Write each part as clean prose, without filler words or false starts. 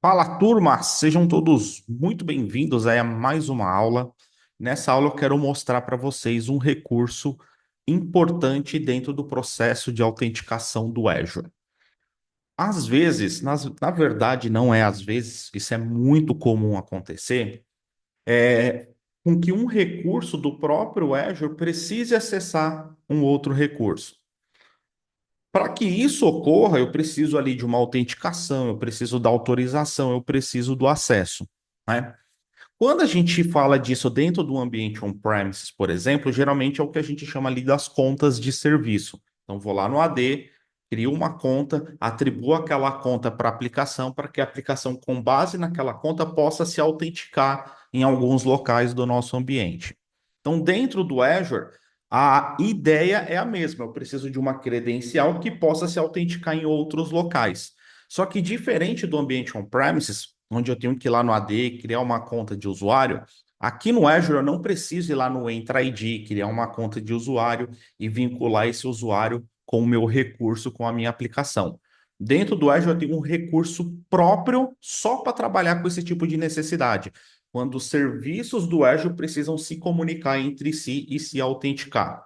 Fala, turma! Sejam todos muito bem-vindos a mais uma aula. Nessa aula eu quero mostrar para vocês um recurso importante dentro do processo de autenticação do Azure. Às vezes, na verdade não é às vezes, isso é muito comum acontecer, com que um recurso do próprio Azure precise acessar um outro recurso. Para que isso ocorra, eu preciso ali de uma autenticação, eu preciso da autorização, eu preciso do acesso, né? Quando a gente fala disso dentro do ambiente on-premises, por exemplo, geralmente é o que a gente chama ali das contas de serviço. Então, vou lá no AD, crio uma conta, atribuo aquela conta para a aplicação, para que a aplicação, com base naquela conta, possa se autenticar em alguns locais do nosso ambiente. Então, dentro do Azure, a ideia é a mesma. Eu preciso de uma credencial que possa se autenticar em outros locais. Só que diferente do ambiente on-premises, onde eu tenho que ir lá no AD, criar uma conta de usuário, aqui no Azure eu não preciso ir lá no Entra ID, criar uma conta de usuário e vincular esse usuário com o meu recurso, com a minha aplicação. Dentro do Azure eu tenho um recurso próprio só para trabalhar com esse tipo de necessidade, quando os serviços do Azure precisam se comunicar entre si e se autenticar.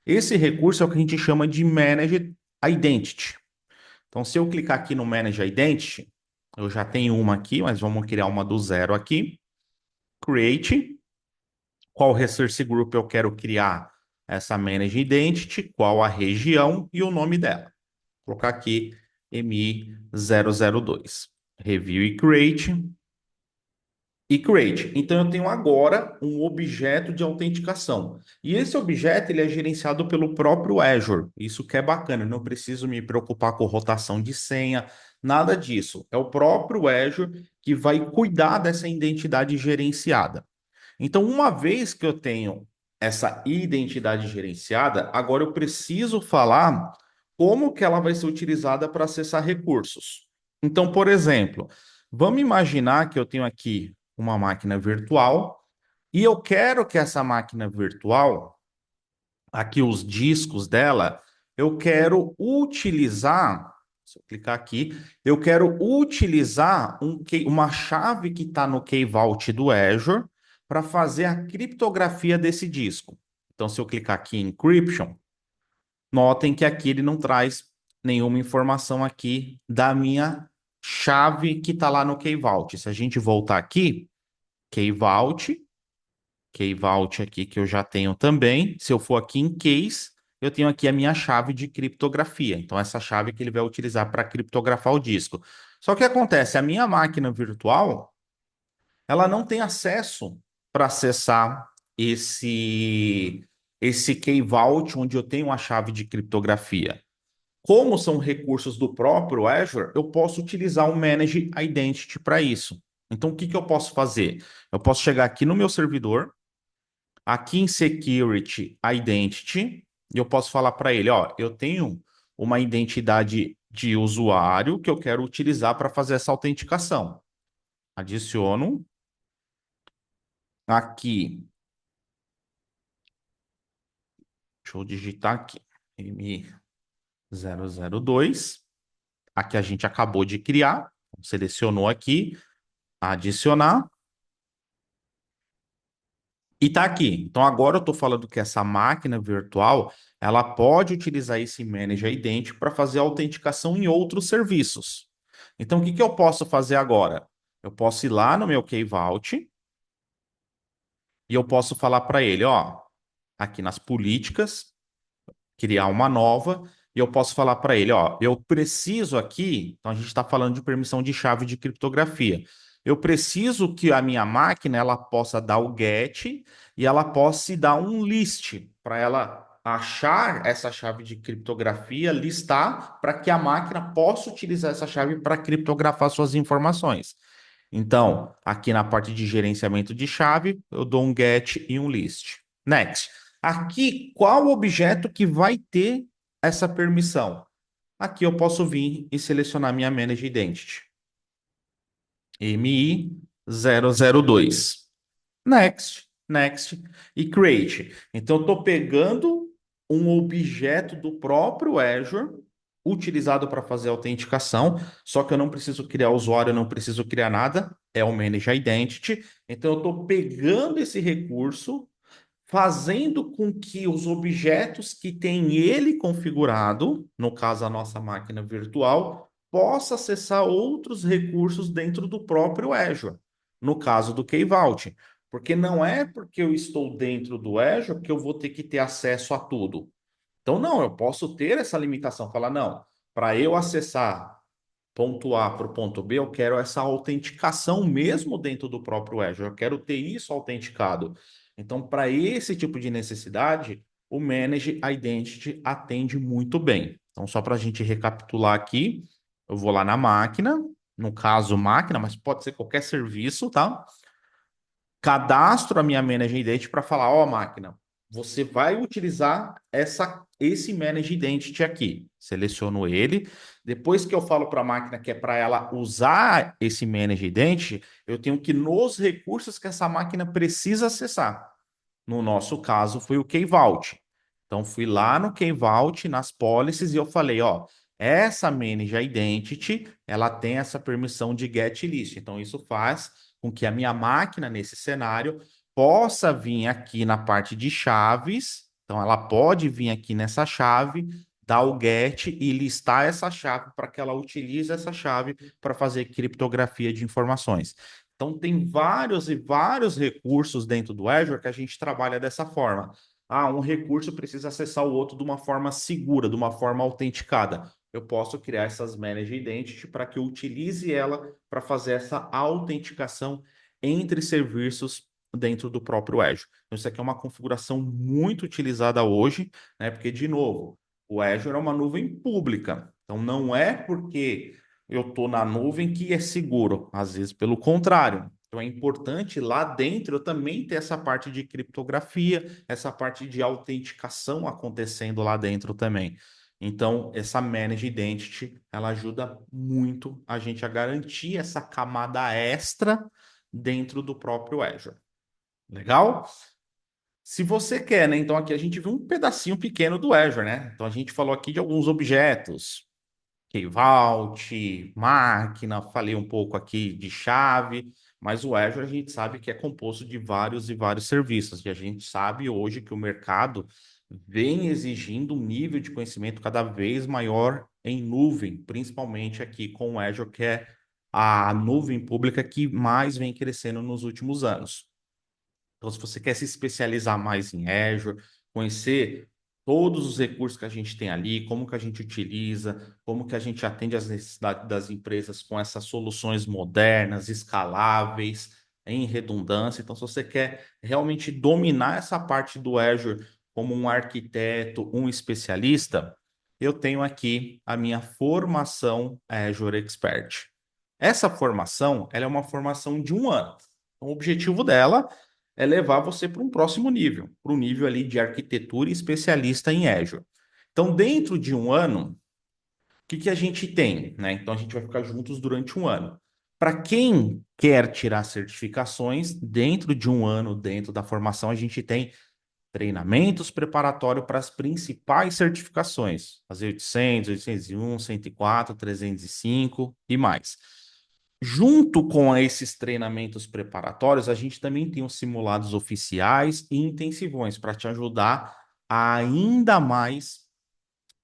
Esse recurso é o que a gente chama de Managed Identity. Então, se eu clicar aqui no Manage Identity, eu já tenho uma aqui, mas vamos criar uma do zero aqui. Create. Qual Resource Group eu quero criar essa Manage Identity, qual a região e o nome dela. Vou colocar aqui MI002. Review e create. Então, eu tenho agora um objeto de autenticação. E esse objeto ele é gerenciado pelo próprio Azure. Isso que é bacana, eu não preciso me preocupar com rotação de senha, nada disso. É o próprio Azure que vai cuidar dessa identidade gerenciada. Então, uma vez que eu tenho essa identidade gerenciada, agora eu preciso falar como que ela vai ser utilizada para acessar recursos. Então, por exemplo, vamos imaginar que eu tenho aqui uma máquina virtual e eu quero que essa máquina virtual, aqui os discos dela, eu quero utilizar, se eu clicar aqui, eu quero utilizar uma chave que está no Key Vault do Azure para fazer a criptografia desse disco. Então, se eu clicar aqui em Encryption, notem que aqui ele não traz nenhuma informação aqui da minha chave que está lá no Key Vault. Se a gente voltar aqui, Key Vault, Key Vault aqui que eu já tenho também. Se eu for aqui em Case, eu tenho aqui a minha chave de criptografia. Então, essa chave que ele vai utilizar para criptografar o disco. Só que acontece, a minha máquina virtual, ela não tem acesso para acessar esse Key Vault onde eu tenho a chave de criptografia. Como são recursos do próprio Azure, eu posso utilizar o Manage Identity para isso. Então, o que que eu posso fazer? Eu posso chegar aqui no meu servidor, aqui em Security Identity, e eu posso falar para ele, ó, eu tenho uma identidade de usuário que eu quero utilizar para fazer essa autenticação. Adiciono aqui, deixa eu digitar aqui, M002. Aqui a gente acabou de criar, selecionou aqui, adicionar. E tá aqui. Então agora eu estou falando que essa máquina virtual, ela pode utilizar esse Manage Identity para fazer autenticação em outros serviços. Então o que que eu posso fazer agora? Eu posso ir lá no meu Key Vault e eu posso falar para ele, ó, aqui nas políticas, criar uma nova, e eu posso falar para ele, ó, eu preciso aqui, então a gente está falando de permissão de chave de criptografia. Eu preciso que a minha máquina ela possa dar o get e ela possa dar um list para ela achar essa chave de criptografia, listar para que a máquina possa utilizar essa chave para criptografar suas informações. Então, aqui na parte de gerenciamento de chave, eu dou um get e um list. Next. Aqui, qual objeto que vai ter essa permissão? Aqui eu posso vir e selecionar minha Manage Identity. MI002. Next, next e create. Então, eu estou pegando um objeto do próprio Azure utilizado para fazer autenticação, só que eu não preciso criar usuário, eu não preciso criar nada, é o Manage Identity. Então, eu estou pegando esse recurso, fazendo com que os objetos que tem ele configurado, no caso a nossa máquina virtual, possa acessar outros recursos dentro do próprio Azure, no caso do Key Vault. Porque não é porque eu estou dentro do Azure que eu vou ter que ter acesso a tudo. Então, não, eu posso ter essa limitação, falar, não, para eu acessar ponto A para o ponto B, eu quero essa autenticação mesmo dentro do próprio Azure, eu quero ter isso autenticado. Então, para esse tipo de necessidade, o Manage Identity atende muito bem. Então, só para a gente recapitular aqui, eu vou lá na máquina, no caso máquina, mas pode ser qualquer serviço, tá? Cadastro a minha Manage Identity para falar, ó, máquina, você vai utilizar esse Manage Identity aqui. Seleciono ele. Depois que eu falo para a máquina que é para ela usar esse Manage Identity, eu tenho que ir nos recursos que essa máquina precisa acessar. No nosso caso, foi o Key Vault. Então, fui lá no Key Vault, nas policies, e eu falei, ó, essa Manage Identity, ela tem essa permissão de get list. Então, isso faz com que a minha máquina, nesse cenário, possa vir aqui na parte de chaves. Então, ela pode vir aqui nessa chave, dar o get e listar essa chave para que ela utilize essa chave para fazer criptografia de informações. Então, tem vários e vários recursos dentro do Azure que a gente trabalha dessa forma. Ah, um recurso precisa acessar o outro de uma forma segura, de uma forma autenticada. Eu posso criar essas Managed Identity para que eu utilize ela para fazer essa autenticação entre serviços dentro do próprio Azure. Então, isso aqui é uma configuração muito utilizada hoje, né? Porque, de novo, o Azure é uma nuvem pública. Então, não é porque eu estou na nuvem que é seguro, às vezes pelo contrário. Então é importante lá dentro eu também ter essa parte de criptografia, essa parte de autenticação acontecendo lá dentro também. Então, essa Managed Identity, ela ajuda muito a gente a garantir essa camada extra dentro do próprio Azure. Legal? Se você quer, né? Então aqui a gente viu um pedacinho pequeno do Azure, né? Então a gente falou aqui de alguns objetos, Key Vault, máquina, falei um pouco aqui de chave, mas o Azure a gente sabe que é composto de vários e vários serviços, e a gente sabe hoje que o mercado vem exigindo um nível de conhecimento cada vez maior em nuvem, principalmente aqui com o Azure, que é a nuvem pública que mais vem crescendo nos últimos anos. Então, se você quer se especializar mais em Azure, conhecer todos os recursos que a gente tem ali, como que a gente utiliza, como que a gente atende às necessidades das empresas com essas soluções modernas, escaláveis, em redundância. Então, se você quer realmente dominar essa parte do Azure como um arquiteto, um especialista, eu tenho aqui a minha formação Azure Expert. Essa formação, ela é uma formação de 1 ano. Então, o objetivo dela é levar você para um próximo nível, para um nível ali de arquitetura e especialista em Azure. Então, dentro de 1 ano, o que que a gente tem, né? Então, a gente vai ficar juntos durante 1 ano. Para quem quer tirar certificações, dentro de 1 ano, dentro da formação, a gente tem treinamentos preparatórios para as principais certificações, as 800, 801, 104, 305 e mais. Junto com esses treinamentos preparatórios, a gente também tem os simulados oficiais e intensivões para te ajudar ainda mais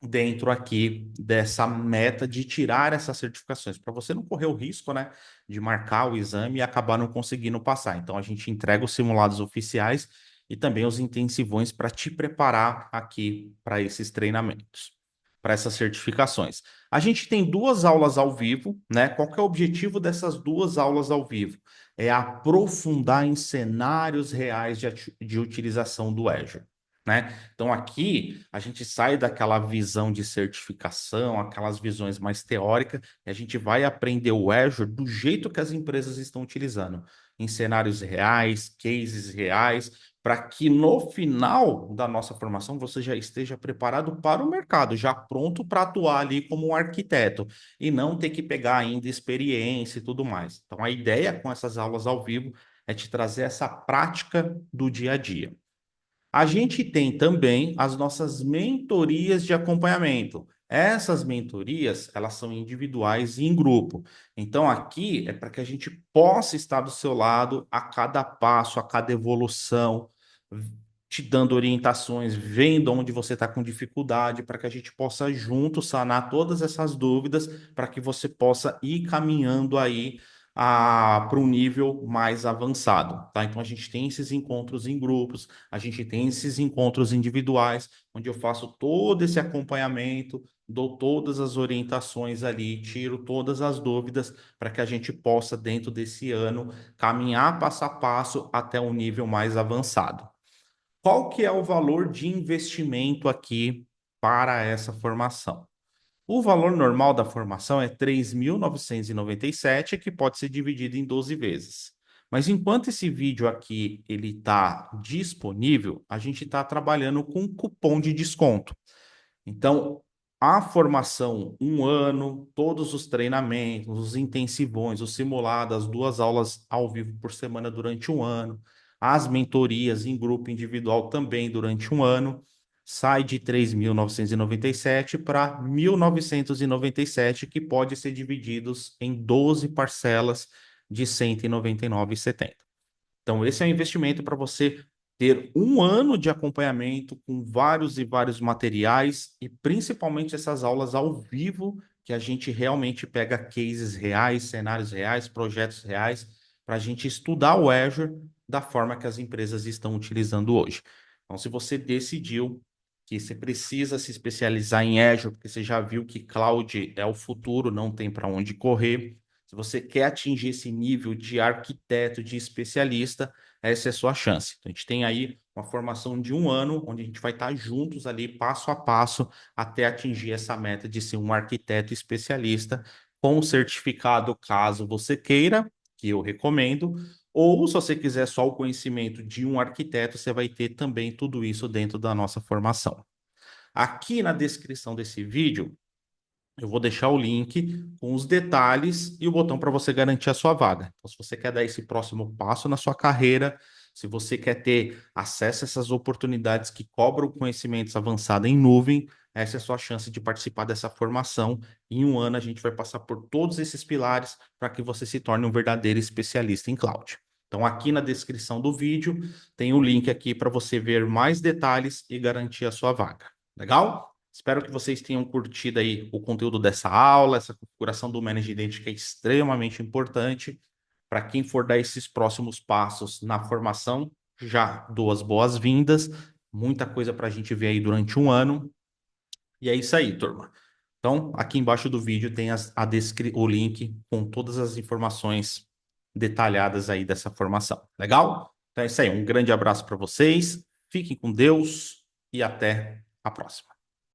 dentro aqui dessa meta de tirar essas certificações, para você não correr o risco, né, de marcar o exame e acabar não conseguindo passar. Então, a gente entrega os simulados oficiais e também os intensivões para te preparar aqui para esses treinamentos, para essas certificações. A gente tem 2 aulas ao vivo, né? Qual que é o objetivo dessas 2 aulas ao vivo? É aprofundar em cenários reais de utilização do Azure. Né? Então, aqui a gente sai daquela visão de certificação, aquelas visões mais teóricas, e a gente vai aprender o Azure do jeito que as empresas estão utilizando, em cenários reais, cases reais, para que no final da nossa formação você já esteja preparado para o mercado, já pronto para atuar ali como um arquiteto, e não ter que pegar ainda experiência e tudo mais. Então, a ideia com essas aulas ao vivo é te trazer essa prática do dia a dia. A gente tem também as nossas mentorias de acompanhamento. Essas mentorias, elas são individuais e em grupo. Então, aqui é para que a gente possa estar do seu lado a cada passo, a cada evolução, te dando orientações, vendo onde você está com dificuldade, para que a gente possa junto sanar todas essas dúvidas, para que você possa ir caminhando aí para um nível mais avançado, tá? Então, a gente tem esses encontros em grupos, a gente tem esses encontros individuais, onde eu faço todo esse acompanhamento, dou todas as orientações ali, tiro todas as dúvidas para que a gente possa, dentro desse ano, caminhar passo a passo até um nível mais avançado. Qual que é o valor de investimento aqui para essa formação? O valor normal da formação é 3.997, que pode ser dividido em 12 vezes. Mas enquanto esse vídeo aqui ele está disponível, a gente está trabalhando com um cupom de desconto. Então, a formação, um ano, todos os treinamentos, os intensivões, os simulados, as 2 aulas ao vivo por semana durante um ano, as mentorias em grupo individual também durante um ano, sai de 3.997 para 1.997, que pode ser divididos em 12 parcelas de 199,70. Então, esse é um investimento para você ter um ano de acompanhamento com vários e vários materiais e principalmente essas aulas ao vivo, que a gente realmente pega cases reais, cenários reais, projetos reais, para a gente estudar o Azure da forma que as empresas estão utilizando hoje. Então, se você decidiu que você precisa se especializar em Azure, porque você já viu que cloud é o futuro, não tem para onde correr. Se você quer atingir esse nível de arquiteto, de especialista, essa é a sua chance. Então, a gente tem aí uma formação de um ano, onde a gente vai estar juntos ali, passo a passo, até atingir essa meta de ser um arquiteto especialista, com certificado, caso você queira, que eu recomendo, ou se você quiser só o conhecimento de um arquiteto, você vai ter também tudo isso dentro da nossa formação. Aqui na descrição desse vídeo, eu vou deixar o link com os detalhes e o botão para você garantir a sua vaga. Então, se você quer dar esse próximo passo na sua carreira, se você quer ter acesso a essas oportunidades que cobram conhecimentos avançados em nuvem, essa é a sua chance de participar dessa formação. Em um ano, a gente vai passar por todos esses pilares para que você se torne um verdadeiro especialista em cloud. Então, aqui na descrição do vídeo, tem o link aqui para você ver mais detalhes e garantir a sua vaga. Legal? Espero que vocês tenham curtido aí o conteúdo dessa aula, essa configuração do Managed Identity que é extremamente importante para quem for dar esses próximos passos na formação. Já dou as boas-vindas, muita coisa para a gente ver aí durante um ano. E é isso aí, turma. Então, aqui embaixo do vídeo tem o link com todas as informações detalhadas aí dessa formação. Legal? Então é isso aí. Um grande abraço para vocês. Fiquem com Deus e até a próxima.